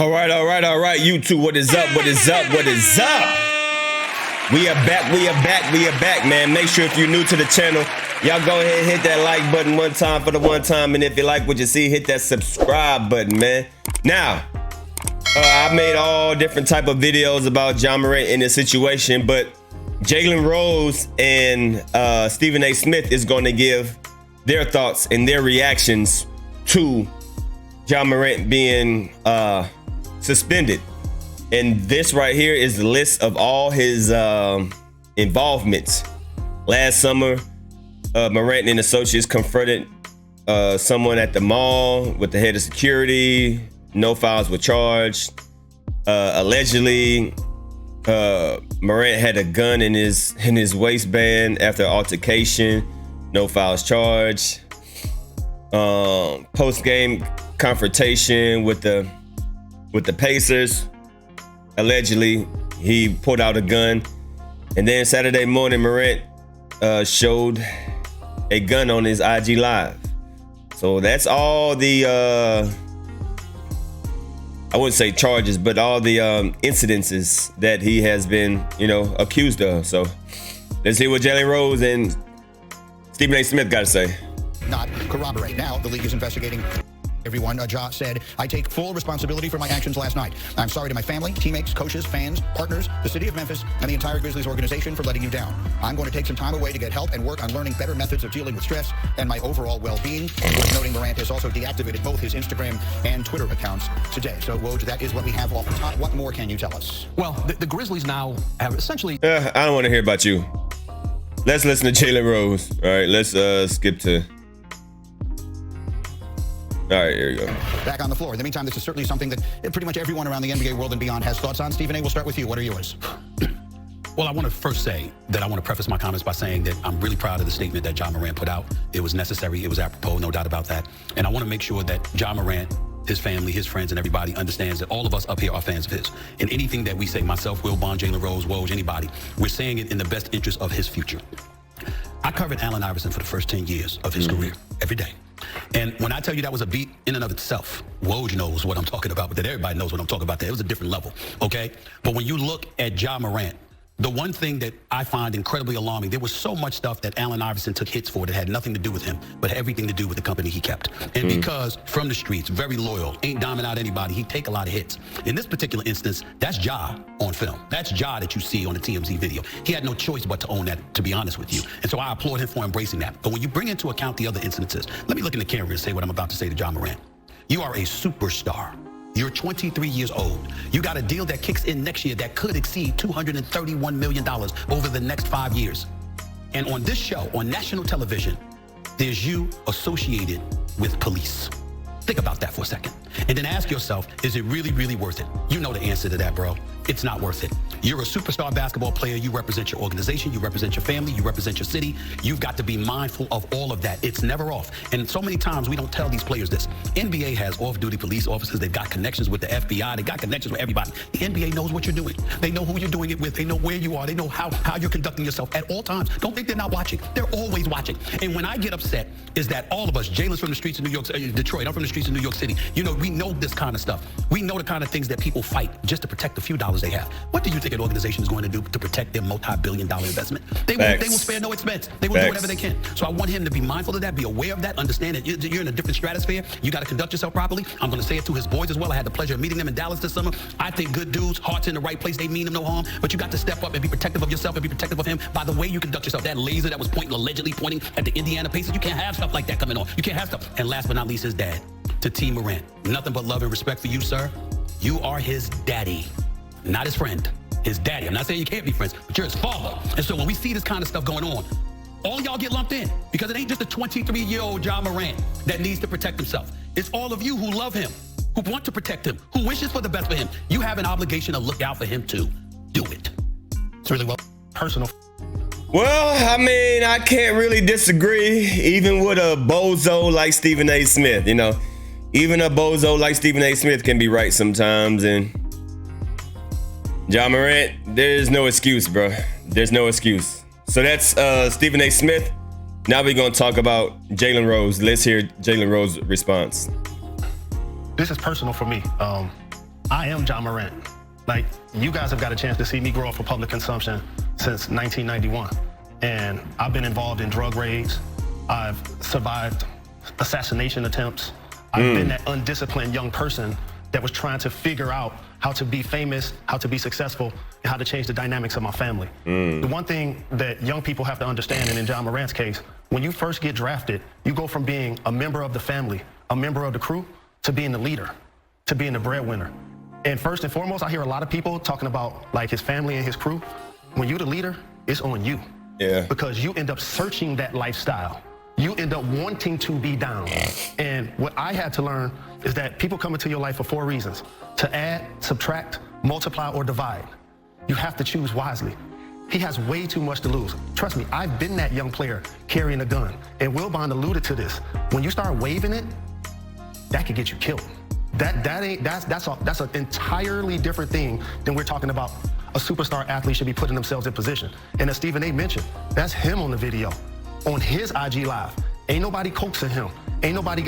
All right, YouTube, what is up? We are back, man. Make sure if you're new to the channel, y'all go ahead and hit that like button one time for the one time. And if you like what you see, hit that subscribe button, man. Now, I made all different type of videos about Ja Morant in this situation, but Jalen Rose and Stephen A. Smith is going to give their thoughts and their reactions to Ja Morant being suspended. And this right here is the list of all his involvements. Last summer, Morant and associates confronted someone at the mall with the head of security. No fouls were charged. Allegedly, Morant had a gun in his waistband after altercation. No fouls charged. Post-game confrontation with the Pacers. Allegedly, he pulled out a gun, and then Saturday morning, Morant showed a gun on his IG Live. So that's all the I wouldn't say charges, but all the incidences that he has been, accused of. So let's hear what Jalen Rose and Stephen A. Smith got to say. Not corroborate. Now the league is investigating. Everyone, Ja said, I take full responsibility for my actions last night. I'm sorry to my family, teammates, coaches, fans, partners, the city of Memphis, and the entire Grizzlies organization for letting you down. I'm going to take some time away to get help and work on learning better methods of dealing with stress and my overall well-being. Worth noting, Morant has also deactivated both his Instagram and Twitter accounts today. So, Woj, that is what we have off the top. What more can you tell us? Well, the Grizzlies now have essentially... I don't want to hear about you. Let's listen to Jalen Rose. All right, let's skip to... All right, here you go. Back on the floor. In the meantime, this is certainly something that pretty much everyone around the NBA world and beyond has thoughts on. Stephen A., we'll start with you. What are yours? Well, I want to first say that I want to preface my comments by saying that I'm really proud of the statement that Ja Morant put out. It was necessary. It was apropos, no doubt about that. And I want to make sure that Ja Morant, his family, his friends, and everybody understands that all of us up here are fans of his. And anything that we say, myself, Will Bond, Jalen Rose, Woj, anybody, we're saying it in the best interest of his future. I covered Allen Iverson for the first 10 years of his career, every day. And when I tell you that was a beat in and of itself, Woj knows what I'm talking about, but that everybody knows what I'm talking about. That it was a different level, okay? But when you look at Ja Morant, the one thing that I find incredibly alarming, there was so much stuff that Allen Iverson took hits for that had nothing to do with him, but everything to do with the company he kept. And because from the streets, very loyal, ain't diming out anybody, he'd take a lot of hits. In this particular instance, that's Ja on film. That's Ja that you see on the TMZ video. He had no choice but to own that, to be honest with you. And so I applaud him for embracing that. But when you bring into account the other incidences, let me look in the camera and say what I'm about to say to Ja Morant. You are a superstar. You're 23 years old. You got a deal that kicks in next year that could exceed $231 million over the next 5 years. And on this show, on national television, there's you associated with police. Think about that for a second. And then ask yourself, is it really, really worth it? You know the answer to that, bro. It's not worth it. You're a superstar basketball player. You represent your organization. You represent your family. You represent your city. You've got to be mindful of all of that. It's never off. And so many times we don't tell these players this. NBA has off-duty police officers. They've got connections with the FBI. They got connections with everybody. The NBA knows what you're doing. They know who you're doing it with. They know where you are. They know how you're conducting yourself at all times. Don't think they're not watching. They're always watching. And when I get upset is that all of us, Jalen's from the streets of New York, Detroit, I'm from the streets of New York City. We know this kind of stuff. We know the kind of things that people fight just to protect the few dollars they have. What do you think an organization is going to do to protect their multi-billion-dollar investment? They will spare no expense. They will do whatever they can. So I want him to be mindful of that, be aware of that, understand that you're in a different stratosphere. You got to conduct yourself properly. I'm going to say it to his boys as well. I had the pleasure of meeting them in Dallas this summer. I think good dudes, hearts in the right place. They mean them no harm, but you got to step up and be protective of yourself and be protective of him by the way you conduct yourself. That laser that was allegedly pointing at the Indiana Pacers, you can't have stuff like that coming on. You can't have stuff. And last but not least, his dad. To T. Morant, nothing but love and respect for you, sir. You are his daddy, not his friend, his daddy. I'm not saying you can't be friends, but you're his father. And so when we see this kind of stuff going on, all y'all get lumped in because it ain't just a 23-year-old Ja Morant that needs to protect himself. It's all of you who love him, who want to protect him, who wishes for the best for him. You have an obligation to look out for him too. Do it. It's really personal. Well, I mean, I can't really disagree, even with a bozo like Stephen A. Smith, Even a bozo like Stephen A. Smith can be right sometimes, and Ja Morant, there's no excuse, bro. There's no excuse. So that's Stephen A. Smith. Now we're gonna talk about Jalen Rose. Let's hear Jalen Rose's response. This is personal for me. I am Ja Morant. Like, you guys have got a chance to see me grow up for public consumption since 1991. And I've been involved in drug raids. I've survived assassination attempts. I've been that undisciplined young person that was trying to figure out how to be famous, how to be successful, and how to change the dynamics of my family. The one thing that young people have to understand, and in Ja Morant's case, when you first get drafted, you go from being a member of the family, a member of the crew, to being the leader, to being the breadwinner. And first and foremost, I hear a lot of people talking about like his family and his crew. When you're the leader, it's on you. Yeah. Because you end up searching that lifestyle. You end up wanting to be down. And what I had to learn is that people come into your life for 4 reasons: to add, subtract, multiply, or divide. You have to choose wisely. He has way too much to lose. Trust me, I've been that young player carrying a gun. And Wilbon alluded to this. When you start waving it, that could get you killed. That's an entirely different thing than we're talking about. A superstar athlete should be putting themselves in position. And as Stephen A mentioned, that's him on the video, on his IG Live. Ain't nobody coaxing him. Ain't nobody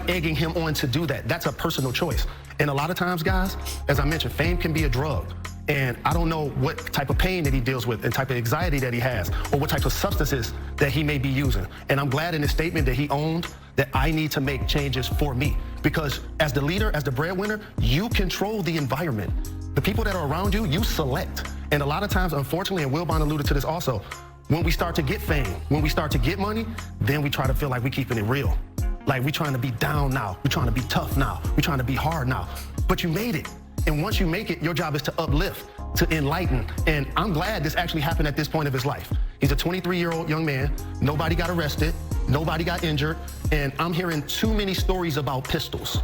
egging him on to do that. That's a personal choice. And a lot of times, guys, as I mentioned, fame can be a drug. And I don't know what type of pain that he deals with and type of anxiety that he has, or what types of substances that he may be using. And I'm glad in his statement that he owned that I need to make changes for me. Because as the leader, as the breadwinner, you control the environment. The people that are around you, you select. And a lot of times, unfortunately, and Wilbon alluded to this also, when we start to get fame, when we start to get money, then we try to feel like we're keeping it real. Like we're trying to be down now. We're trying to be tough now. We're trying to be hard now. But you made it. And once you make it, your job is to uplift, to enlighten. And I'm glad this actually happened at this point of his life. He's a 23-year-old young man. Nobody got arrested. Nobody got injured. And I'm hearing too many stories about pistols,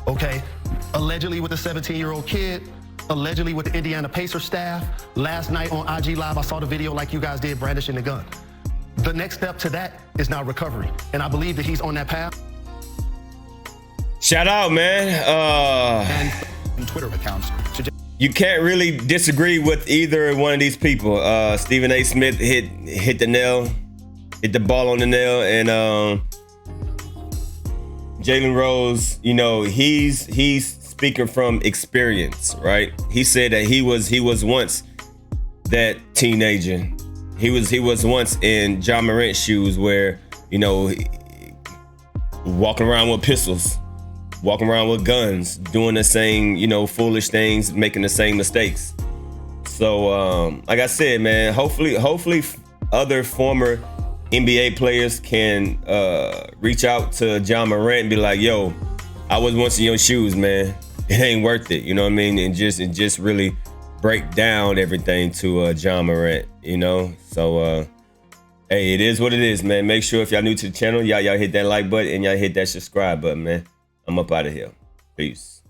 okay? Allegedly with a 17-year-old kid, allegedly with the Indiana Pacers staff. Last night on IG Live, I saw the video like you guys did, brandishing the gun. The next step to that is now recovery. And I believe that he's on that path. Shout out, man. And Twitter accounts. You can't really disagree with either one of these people. Stephen A. Smith hit the ball on the nail, and Jalen Rose, you know, he's speaking from experience, right? He said that he was once that teenager. He was once in Ja Morant's shoes, where, you know, walking around with pistols, walking around with guns, doing the same, you know, foolish things, making the same mistakes. So, like I said, man, hopefully other former NBA players can reach out to Ja Morant and be like, yo, I was once in your shoes, man. It ain't worth it, you know what I mean? And just really break down everything to Ja Morant, you know? So, hey, it is what it is, man. Make sure if y'all new to the channel, y'all hit that like button and y'all hit that subscribe button, man. I'm up out of here. Peace.